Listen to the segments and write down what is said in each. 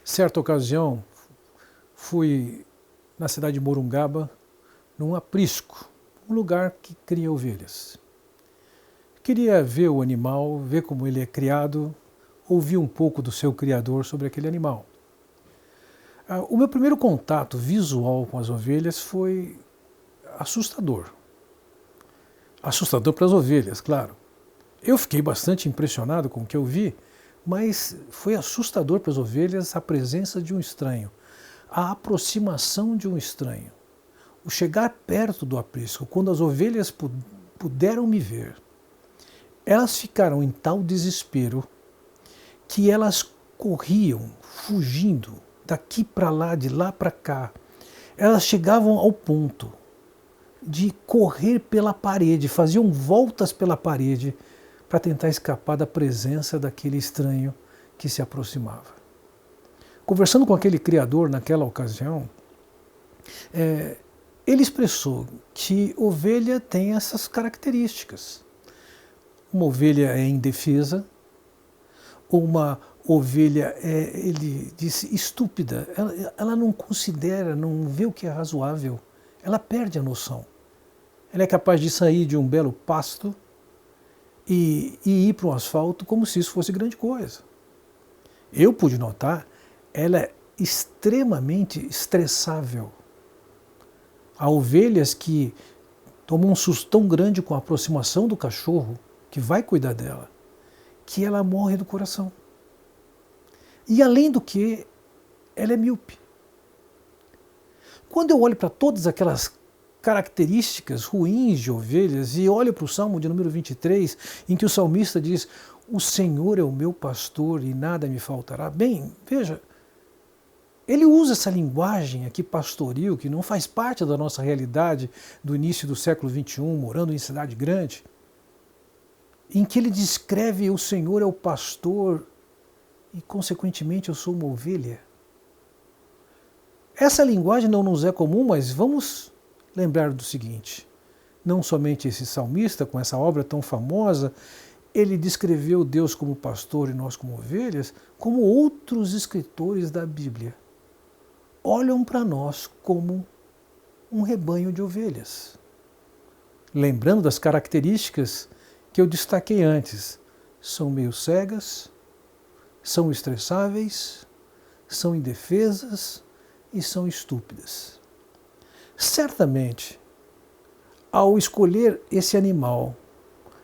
Certa ocasião, fui na cidade de Morungaba, num aprisco, um lugar que cria ovelhas. Queria ver o animal, ver como ele é criado, ouvir um pouco do seu criador sobre aquele animal. O meu primeiro contato visual com as ovelhas foi assustador. Assustador para as ovelhas, claro. Eu fiquei bastante impressionado com o que eu vi, mas foi assustador para as ovelhas a presença de um estranho, a aproximação de um estranho, o chegar perto do aprisco. Quando as ovelhas puderam me ver, elas ficaram em tal desespero que elas corriam, fugindo daqui para lá, de lá para cá. Elas chegavam ao ponto de correr pela parede, faziam voltas pela parede para tentar escapar da presença daquele estranho que se aproximava. Conversando com aquele criador naquela ocasião, ele expressou que ovelha tem essas características. Uma ovelha é indefesa, uma ovelha ele disse, estúpida, ela não considera, não vê o que é razoável, ela perde a noção. Ela é capaz de sair de um belo pasto e ir para um asfalto como se isso fosse grande coisa. Eu pude notar, ela é extremamente estressável. Há ovelhas que tomam um susto tão grande com a aproximação do cachorro, que vai cuidar dela, que ela morre do coração. E além do que, ela é míope. Quando eu olho para todas aquelas características ruins de ovelhas e olho para o Salmo de número 23, em que o salmista diz: o Senhor é o meu pastor e nada me faltará. Bem, veja, ele usa essa linguagem aqui pastoril, que não faz parte da nossa realidade do início do século XXI, morando em cidade grande, em que ele descreve o Senhor é o pastor e, consequentemente, eu sou uma ovelha. Essa linguagem não nos é comum, mas vamos lembrar do seguinte: não somente esse salmista, com essa obra tão famosa, ele descreveu Deus como pastor e nós como ovelhas, como outros escritores da Bíblia olham para nós como um rebanho de ovelhas. Lembrando das características que eu destaquei antes, são meio cegas, são estressáveis, são indefesas e são estúpidas. Certamente, ao escolher esse animal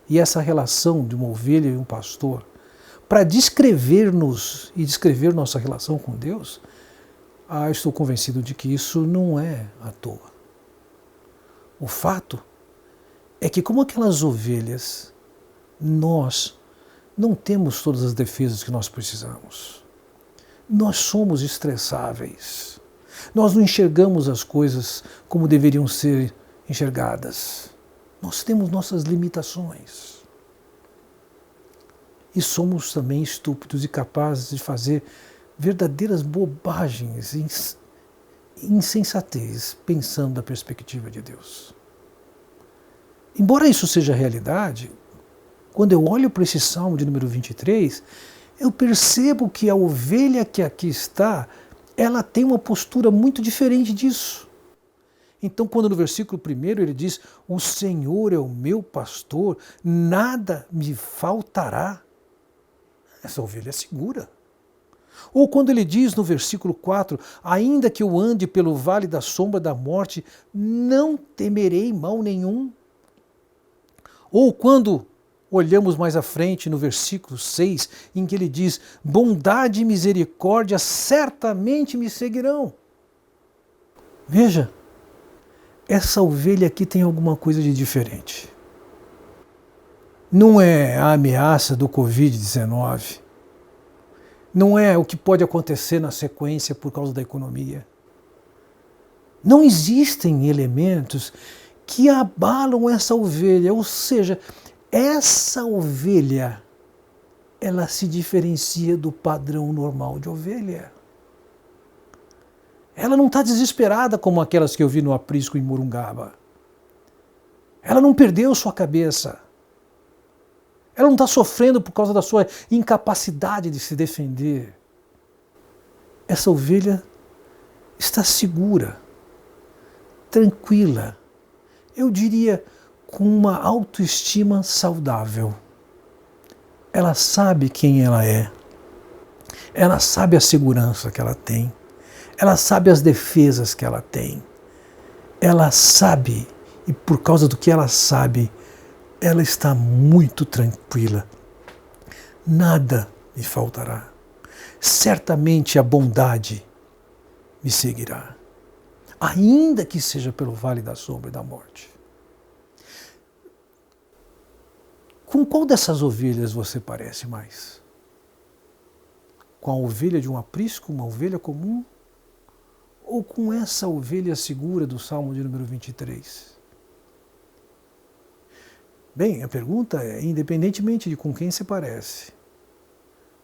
e essa relação de uma ovelha e um pastor, para descrever-nos e descrever nossa relação com Deus, estou convencido de que isso não é à toa. O fato é que, como aquelas ovelhas, nós não temos todas as defesas que nós precisamos. Nós somos estressáveis. Nós não enxergamos as coisas como deveriam ser enxergadas. Nós temos nossas limitações. E somos também estúpidos e capazes de fazer verdadeiras bobagens, insensatez, pensando da perspectiva de Deus. Embora isso seja realidade, quando eu olho para esse Salmo de número 23, eu percebo que a ovelha que aqui está, ela tem uma postura muito diferente disso. Então, quando no versículo 1 ele diz: o Senhor é o meu pastor, nada me faltará, essa ovelha é segura. Ou quando ele diz no versículo 4, ainda que eu ande pelo vale da sombra da morte, não temerei mal nenhum. Ou quando olhamos mais à frente no versículo 6, em que ele diz, bondade e misericórdia certamente me seguirão. Veja, essa ovelha aqui tem alguma coisa de diferente. Não é a ameaça do Covid-19. Não é o que pode acontecer na sequência por causa da economia. Não existem elementos que abalam essa ovelha, ou seja, essa ovelha, ela se diferencia do padrão normal de ovelha. Ela não está desesperada como aquelas que eu vi no aprisco em Morungaba. Ela não perdeu sua cabeça. Ela não está sofrendo por causa da sua incapacidade de se defender. essa ovelha está segura, tranquila, eu diria com uma autoestima saudável. Ela sabe quem ela sabe a segurança que ela tem, ela sabe as defesas que ela tem, ela sabe, e por causa do que ela sabe, ela está muito tranquila. Nada me faltará. Certamente a bondade me seguirá, ainda que seja pelo vale da sombra e da morte. Com qual dessas ovelhas você parece mais? Com a ovelha de um aprisco, uma ovelha comum? Ou com essa ovelha segura do Salmo de número 23? Bem, a pergunta é, independentemente de com quem se parece,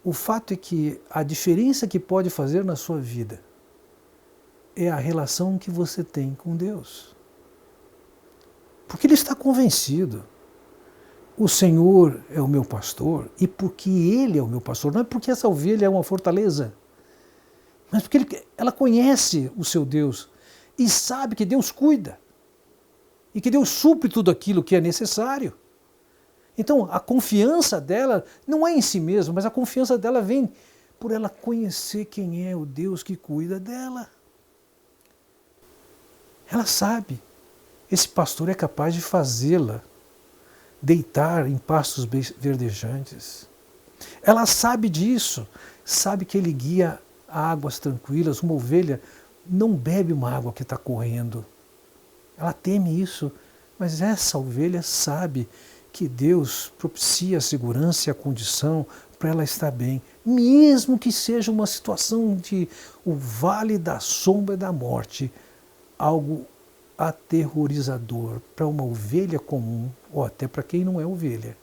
o fato é que a diferença que pode fazer na sua vida é a relação que você tem com Deus. Porque ele está convencido. O Senhor é o meu pastor, e porque Ele é o meu pastor, não é porque essa ovelha é uma fortaleza, mas porque ela conhece o seu Deus e sabe que Deus cuida e que Deus supre tudo aquilo que é necessário. Então, a confiança dela não é em si mesma, mas a confiança dela vem por ela conhecer quem é o Deus que cuida dela. Ela sabe, esse pastor é capaz de fazê-la deitar em pastos verdejantes. Ela sabe disso, sabe que ele guia a águas tranquilas. Uma ovelha não bebe uma água que está correndo. Ela teme isso, mas essa ovelha sabe que Deus propicia a segurança e a condição para ela estar bem, mesmo que seja uma situação de o vale da sombra da morte, algo aterrorizador para uma ovelha comum, ou até para quem não é ovelha.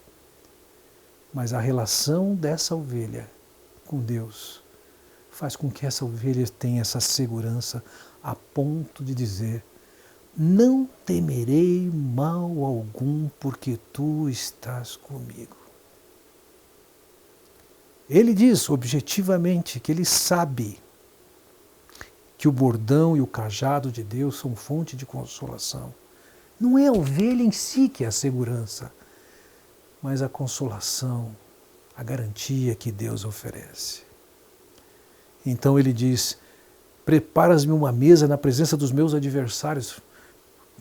Mas a relação dessa ovelha com Deus faz com que essa ovelha tenha essa segurança a ponto de dizer: não temerei mal algum, porque tu estás comigo. Ele diz objetivamente que ele sabe que o bordão e o cajado de Deus são fonte de consolação. Não é a ovelha em si que é a segurança, mas a consolação, a garantia que Deus oferece. Então ele diz: preparas-me uma mesa na presença dos meus adversários.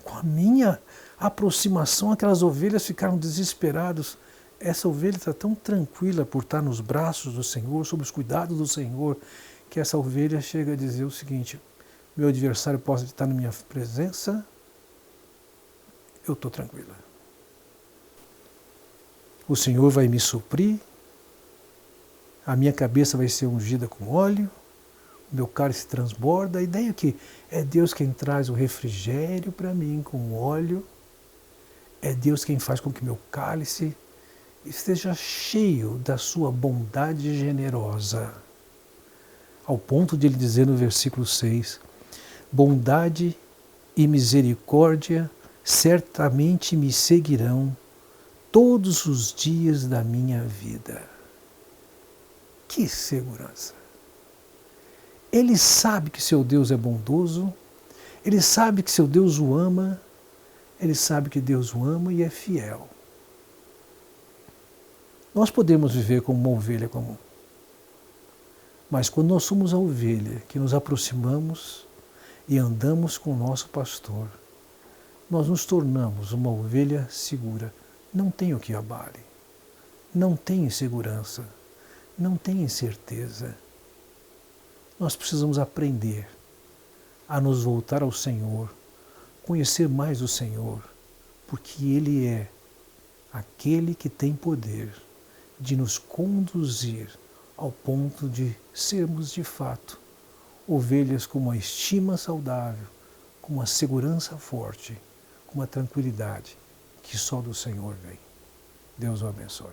Com a minha aproximação, aquelas ovelhas ficaram desesperadas. Essa ovelha está tão tranquila por estar nos braços do Senhor, sob os cuidados do Senhor, que essa ovelha chega a dizer o seguinte: meu adversário pode estar na minha presença, eu estou tranquila. O Senhor vai me suprir, a minha cabeça vai ser ungida com óleo, o meu cálice transborda. A ideia é que é Deus quem traz o refrigério para mim com óleo, é Deus quem faz com que meu cálice esteja cheio da sua bondade generosa. Ao ponto de ele dizer no versículo 6, bondade e misericórdia certamente me seguirão todos os dias da minha vida. Que segurança! Ele sabe que seu Deus é bondoso, ele sabe que seu Deus o ama, ele sabe que Deus o ama e é fiel. Nós podemos viver como uma ovelha comum. Mas quando nós somos a ovelha que nos aproximamos e andamos com o nosso pastor, nós nos tornamos uma ovelha segura. Não tem o que abale, não tem insegurança, não tem incerteza. Nós precisamos aprender a nos voltar ao Senhor, conhecer mais o Senhor, porque Ele é aquele que tem poder de nos conduzir ao ponto de sermos de fato ovelhas com uma estima saudável, com uma segurança forte, com uma tranquilidade que só do Senhor vem. Deus o abençoe.